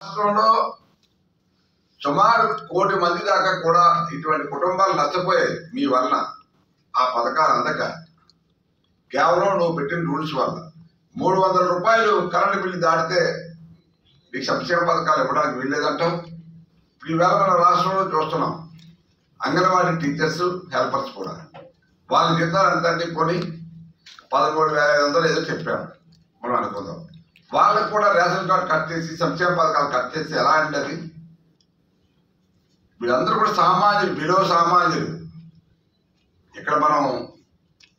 రాష్ట్రంలో సుమారు 1 కోటి మంది దాకా కూడా ఇటువంటి కుటుంబాలు నష్టపోయాయి మీ వలన. ఆ పథకాలు అందక కేవలం నువ్వు పెట్టిన రూల్స్ వల్ల 300 రూపాయలు కరెంటు బిల్లు దాటితే నీకు సంక్షేమ పథకాలు ఇవ్వడానికి వీల్లేదంటాం. ఈవేళ మన రాష్ట్రంలో చూస్తున్నాం, అంగన్వాడీ టీచర్స్ హెల్పర్స్ కూడా వాళ్ళ జీతాలు ఎంత కొని 13,500 ఏదో చెప్పాము మనం అనుకుందాం. వాళ్ళకు కూడా రేషన్ కార్డు కట్ చేసి సంక్షేమ పథకాలు కట్ చేసి ఎలా అంటే అది వీళ్ళందరూ కూడా సామాన్యులు, బిలో సామాన్యులు. ఇక్కడ మనం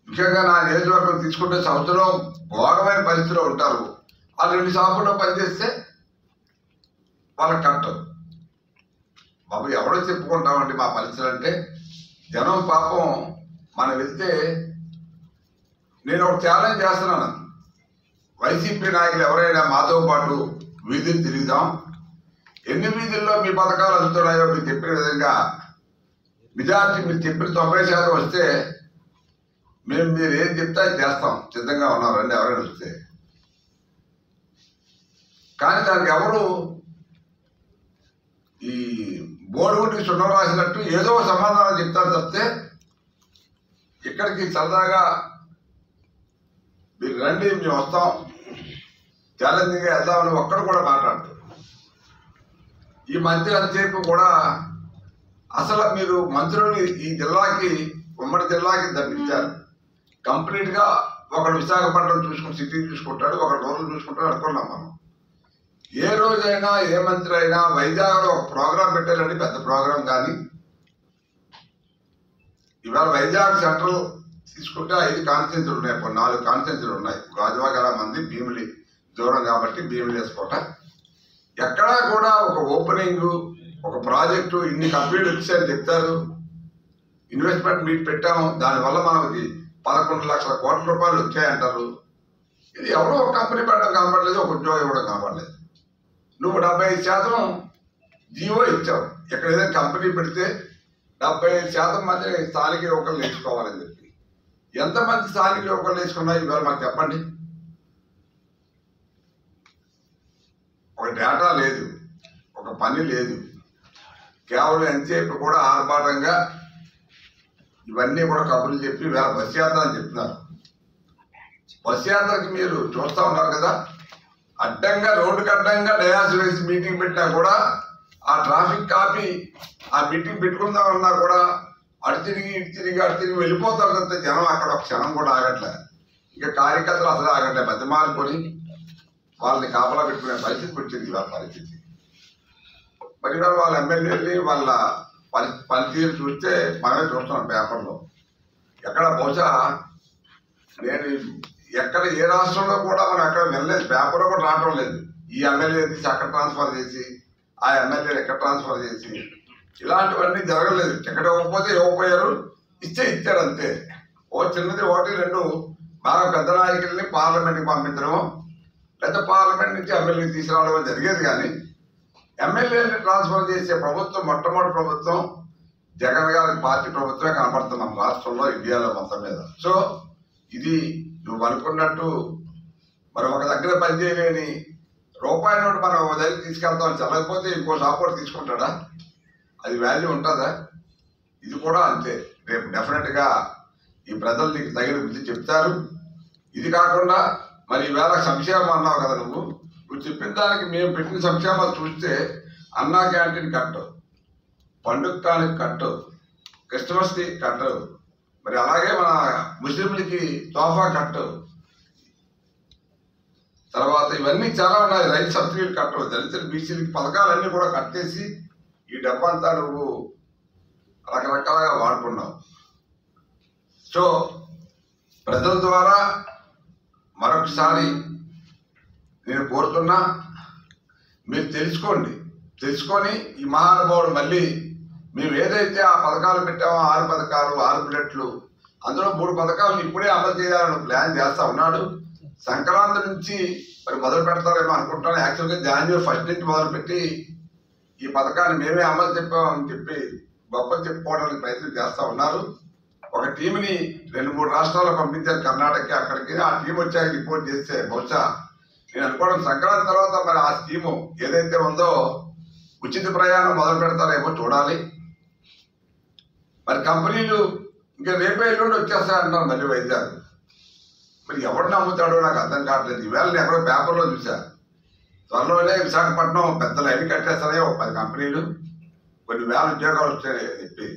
ముఖ్యంగా నా నియోజకవర్గం తీసుకుంటే సంవత్సరం ఘోరమైన పరిస్థితిలో ఉంటారు. ఆ 2 షాపుల్లో పనిచేస్తే వాళ్ళకి కట్టదు. బాబు ఎవడో చెప్పుకుంటామండి మా పరిస్థితులు అంటే. జనం పాపం మనం వెళ్తే నేను ఒక ఛాలెంజ్ చేస్తున్నాను, వైసీపీ నాయకులు ఎవరైనా మాతో పాటు వీధులు తిరుగుదాం, ఎన్ని వీధుల్లో మీ పథకాలు అందుతున్నాయో మీరు చెప్పిన విధంగా మెజార్టీ మీరు చెప్పిన 90% వస్తే మేము మీరు ఏం చెప్తే చేస్తాం, సిద్ధంగా ఉన్నారండి ఎవరైనా వస్తే. కానీ దానికి ఎవరు ఈ బోర్డుగుంటికి సున్నం రాసినట్టు ఏదో సమాధానం చెప్తారు తప్పితే ఇక్కడికి సరదాగా మీరు రండి మేము వస్తాం ఛాలెంజింగ్గా వెళ్దామని ఒక్కడు కూడా మాట్లాడతారు. ఈ మంత్రి అంతసేపు కూడా అసలు మీరు మంత్రులు ఈ జిల్లాకి, ఉమ్మడి జిల్లాకి తప్పించారు. కంప్లీట్గా ఒకడు విశాఖపట్నం చూసుకుని సిటీ చూసుకుంటాడు, ఒకడు రోజులు చూసుకుంటాడు అనుకున్నాం మనం. ఏ రోజైనా ఏ మంత్రి అయినా వైజాగ్లో ఒక ప్రోగ్రాం పెట్టారండి, పెద్ద ప్రోగ్రాం. కానీ ఇవాళ వైజాగ్ సెంట్రల్ తీసుకుంటే 5 కాన్స్టిట్యూన్సీలు ఉన్నాయి, 4 కాన్స్టిట్యూన్సీలు ఉన్నాయి. గాజువాగల మంది భీమిలి దూరం కాబట్టి భీమిలి వేసుకోట. ఎక్కడా కూడా ఒక ఓపెనింగ్, ఒక ప్రాజెక్టు ఇన్ని కంప్లీట్ వచ్చాయని చెప్తారు. ఇన్వెస్ట్మెంట్ మీట్ పెట్టాము, దానివల్ల మనకి 11 లక్షల కోట్ల రూపాయలు వచ్చాయంటారు. ఇది ఎవరో ఒక కంపెనీ పెట్టడం కనపడలేదు, ఒక ఉద్యోగం ఇవ్వడం కనపడలేదు. నువ్వు 75% జీవో ఇచ్చావు. ఎక్కడ ఏదైనా కంపెనీ పెడితే 75% మంది స్థానిక యువకులు నేర్చుకోవాలని చెప్పి. ఎంతమంది స్థానిక యువకులు నేర్చుకున్నా ఇవాళ మాకు చెప్పండి. ఒక డేటా లేదు, ఒక పని లేదు. కేవలం ఎంతసేపు కూడా ఆర్భాటంగా ఇవన్నీ కూడా కబుర్లు చెప్పి వేళ బస్ యాత్ర అని చెప్తున్నారు. బస్ యాత్రకి మీరు చూస్తూ ఉన్నారు కదా, అడ్డంగా రోడ్డుకి అడ్డంగా డయాస్ వేసి మీటింగ్ పెట్టినా కూడా ఆ ట్రాఫిక్ కాపీ ఆ మీటింగ్ పెట్టుకుందామన్నా కూడా అటు తిరిగి ఇటు తిరిగి అటు తిరిగి వెళ్ళిపోతారు కదా జనం. అక్కడ ఒక క్షణం కూడా ఆగట్లే. ఇక కార్యకర్తలు అసలు ఆగట్లే, మధ్య మారుకొని వాళ్ళని కాపలా పెట్టుకునే పరిస్థితి వచ్చింది వాళ్ళ పరిస్థితి. మరి వాళ్ళ ఎమ్మెల్యేని వాళ్ళ పనితీరు చూస్తే మనమే చూస్తున్నాం పేపర్లో. ఎక్కడ బహుశా నేను ఎక్కడ ఏ రాష్ట్రంలో కూడా మనం ఎక్కడ వెళ్ళలేదు, పేపర్లో కూడా రావడం లేదు. ఈ ఎమ్మెల్యే తీసి అక్కడ ట్రాన్స్ఫర్ చేసి, ఆ ఎమ్మెల్యేని ఎక్కడ ట్రాన్స్ఫర్ చేసి, ఇలాంటివన్నీ జరగలేదు. టికెట్ ఇవ్వకపోతే ఇవ్వకపోయారు, ఇస్తే ఇచ్చారు అంతే. ఓ చిన్నది 1, 2 బాగా పెద్ద నాయకుల్ని పార్లమెంట్కి పంపించడం, పెద్ద పార్లమెంట్ నుంచి ఎమ్మెల్యే తీసుకురావడం జరిగేది. కానీ ఎమ్మెల్యేని ట్రాన్స్ఫర్ చేసే ప్రభుత్వం మొట్టమొదటి ప్రభుత్వం జగన్ గారి పార్టీ ప్రభుత్వమే కనపడుతున్నాం రాష్ట్రంలో, ఇండియాలో మొత్తం మీద. సో ఇది నువ్వు అనుకున్నట్టు మరి ఒక దగ్గర పనిచేయలేని రూపాయి నోటు మనం ఒక దగ్గర తీసుకెళ్తాం, చల్లకపోతే ఇంకో సపోర్ట్ తీసుకుంటాడా? అది వాల్యూ ఉంటుందా? ఇది కూడా అంతే. రేపు డెఫినెట్గా ఈ ప్రజలు నీకు తగిన బుద్ధి చెప్తారు. ఇది కాకుండా మరి ఈవేళ సంక్షేమం అన్నావు కదా, నువ్వు చెప్పిన దానికి మేము పెట్టిన సంక్షేమాలు చూస్తే అన్నా క్యాంటీన్ కట్టు, పండుగ కానికి కట్టు, క్రిస్మస్కి కట్టు, మరి అలాగే మన ముస్లింలకి తోఫా కట్టు, తర్వాత ఇవన్నీ చాలా ఉన్నాయి, రైతు సబ్సిడీలు కట్టు, దళితులు బీసీలకి పథకాలన్నీ కూడా కట్టేసి ఈ డబ్బంతా నువ్వు రకరకాలుగా వాడుకున్నావు. సో ప్రజల ద్వారా మరొకసారి నేను కోరుతున్నా, మీరు తెలుసుకొని ఈ మహానుభావుడు మళ్ళీ మేము ఏదైతే ఆ పథకాలు పెట్టామో 6 పథకాలు 6 ప్లేట్లు, అందులో 3 పథకాలను ఇప్పుడే అమలు చేయాలని ప్లాన్ చేస్తా ఉన్నాడు. సంక్రాంతి నుంచి మరి మొదలు పెడతారేమో అనుకుంటాను. యాక్చువల్గా జనవరి 1 నుంచి మొదలుపెట్టి ఈ పథకాన్ని మేమే అమలు చెప్పామని చెప్పి గొప్పలు చెప్పుకోవడానికి ప్రయత్నం చేస్తూ ఉన్నారు. ఒక టీంని 2, 3 రాష్ట్రాల్లో పంపించారు, కర్ణాటకకి, అక్కడికి. ఆ టీం వచ్చాక రిపోర్ట్ చేస్తే బహుశా నేను అనుకోవడం సంక్రాంతి తర్వాత మరి ఆ స్కీము ఏదైతే ఉందో ఉచిత ప్రయాణం మొదలు పెడతారేమో చూడాలి. మరి కంపెనీలు ఇంకా రేపే ఎల్లుండి వచ్చేస్తాయంటున్నారు మళ్ళీ వైజాగ్. మరి ఎవరు నమ్ముతాడో నాకు అర్థం కావట్లేదు. ఈవేళ నేను ఎక్కడో పేపర్లో చూసా, త్వరలోనే విశాఖపట్నం పెద్ద లైన్ కట్టేస్తానే ఒక 10 కంపెనీలు, కొన్ని వేల ఉద్యోగాలు వస్తాయని చెప్పి.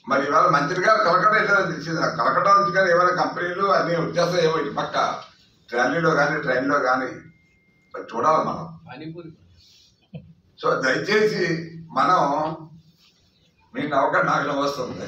మరి ఇవాళ మంత్రిగా కలకట వెళ్ళారని తెలిసింది. కలకట నుంచి కానీ ఏమైనా కంపెనీలు అన్నీ వచ్చేస్తాయేమో ఇటు పక్క ట్రాలీలో కానీ ట్రైన్లో కానీ చూడాలి మనం. సో దయచేసి మనం మీకు నవ్వక నాకు వస్తుంది.